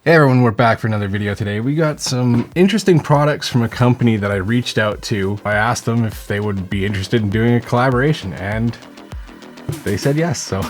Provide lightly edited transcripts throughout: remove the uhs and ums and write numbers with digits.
Hey everyone, we're back for another video today. We got some interesting products from a company that I reached out to. I asked them if they would be interested in doing a collaboration and they said yes, so.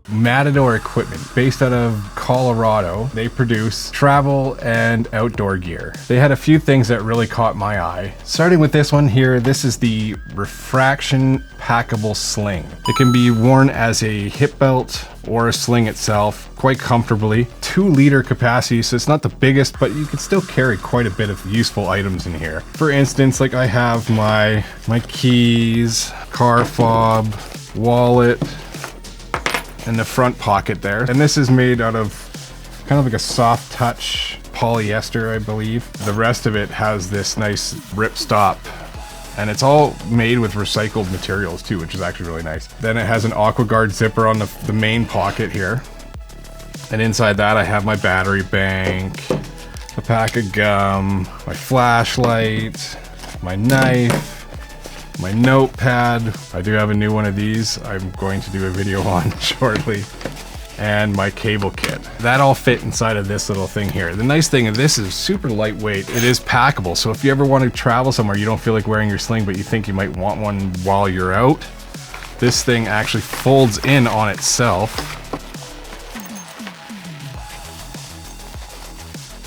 Matador equipment, based out of Colorado. They produce travel and outdoor gear. They had a few things that really caught my eye. Starting with this one here, this is the Refraction packable sling. It can be worn as a hip belt or a sling itself quite comfortably. 2-liter capacity, so it's not the biggest, but you can still carry quite a bit of useful items in here. For instance, like I have my keys, car fob, wallet, in the front pocket there. And this is made out of kind of like a soft touch polyester, I believe. The rest of it has this nice ripstop, and it's all made with recycled materials too, which is actually really nice. Then it has an AquaGuard zipper on the main pocket here. And inside that I have my battery bank, a pack of gum, my flashlight, my knife, my notepad. I do have a new one of these I'm going to do a video on shortly, and my cable kit. That all fit inside of this little thing here. The nice thing of this is super lightweight. It is packable, so if you ever want to travel somewhere, you don't feel like wearing your sling, but you think you might want one while you're out, this thing actually folds in on itself.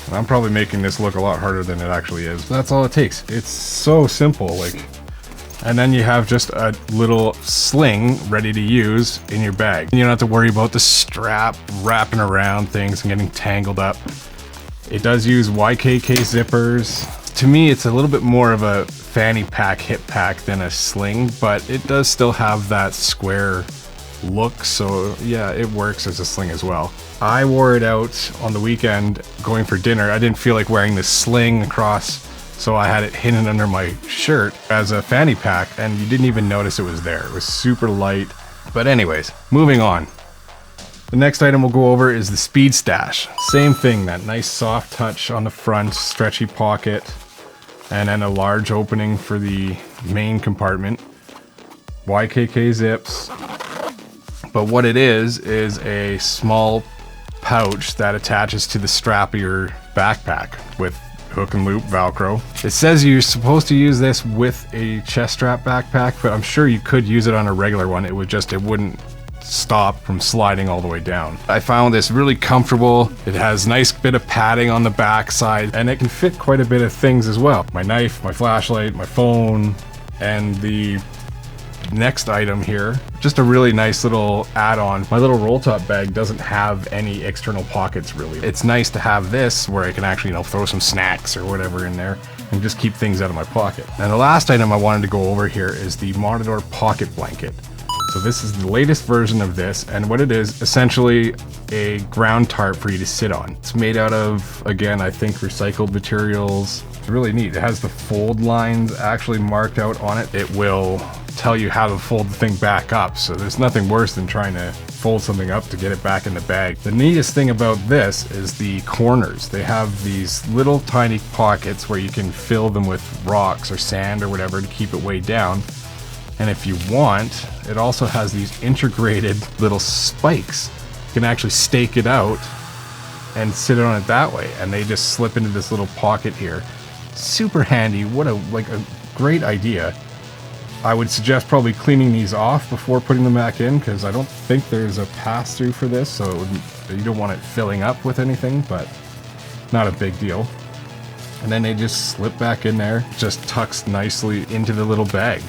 And I'm probably making this look a lot harder than it actually is. That's all it takes. It's so simple, like. And then you have just a little sling ready to use in your bag. You don't have to worry about the strap wrapping around things and getting tangled up. It does use YKK zippers. To me, it's a little bit more of a fanny pack, hip pack than a sling, but it does still have that square look. So yeah, it works as a sling as well. I wore it out on the weekend going for dinner. I didn't feel like wearing this sling across, so I had it hidden under my shirt as a fanny pack, and you didn't even notice it was there. It was super light. But anyways, moving on. The next item we'll go over is the Speed Stash. Same thing, that nice soft touch on the front, stretchy pocket, and then a large opening for the main compartment. YKK zips. But what it is a small pouch that attaches to the strap of your backpack with hook and loop Velcro. It says you're supposed to use this with a chest strap backpack, but I'm sure you could use it on a regular one. It wouldn't stop from sliding all the way down. I found this really comfortable. It has nice bit of padding on the back side, and it can fit quite a bit of things as well. My knife, my flashlight, my phone, and the next item here, just a really nice little add-on. My little roll top bag doesn't have any external pockets really. It's nice to have this where I can actually, throw some snacks or whatever in there and just keep things out of my pocket. And the last item I wanted to go over here is the Matador pocket blanket. So this is the latest version of this, and what it is, essentially a ground tarp for you to sit on. It's made out of, again, I think recycled materials. It's really neat. It has the fold lines actually marked out on it. It will tell you how to fold the thing back up, so there's nothing worse than trying to fold something up to get it back in the bag. The neatest thing about this is the corners. They have these little tiny pockets where you can fill them with rocks or sand or whatever to keep it weighed down. And if you want, it also has these integrated little spikes. You can actually stake it out and sit on it that way, and they just slip into this little pocket here. Super handy. What a great idea. I would suggest probably cleaning these off before putting them back in, because I don't think there's a pass-through for this, so you don't want it filling up with anything, but not a big deal. And then they just slip back in there, just tucks nicely into the little bag.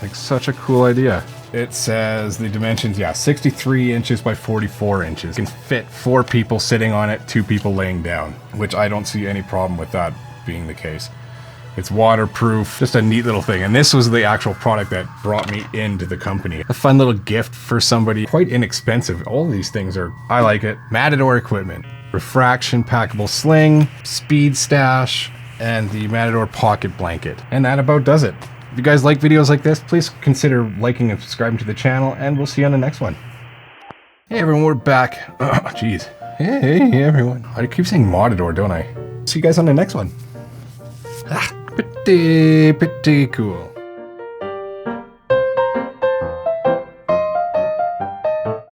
Like, such a cool idea. It says the dimensions, 63 inches by 44 inches. It can fit 4 people sitting on it, 2 people laying down, which I don't see any problem with that being the case. It's waterproof, just a neat little thing. And this was the actual product that brought me into the company. A fun little gift for somebody, quite inexpensive. All of these things are, I like it. Matador equipment, Refraction packable sling, Speed Stash, and the Matador pocket blanket. And that about does it. If you guys like videos like this, please consider liking and subscribing to the channel, and we'll see you on the next one. Hey everyone, we're back. Oh, jeez. Hey everyone. I keep saying Matador, don't I? See you guys on the next one. Pretty cool.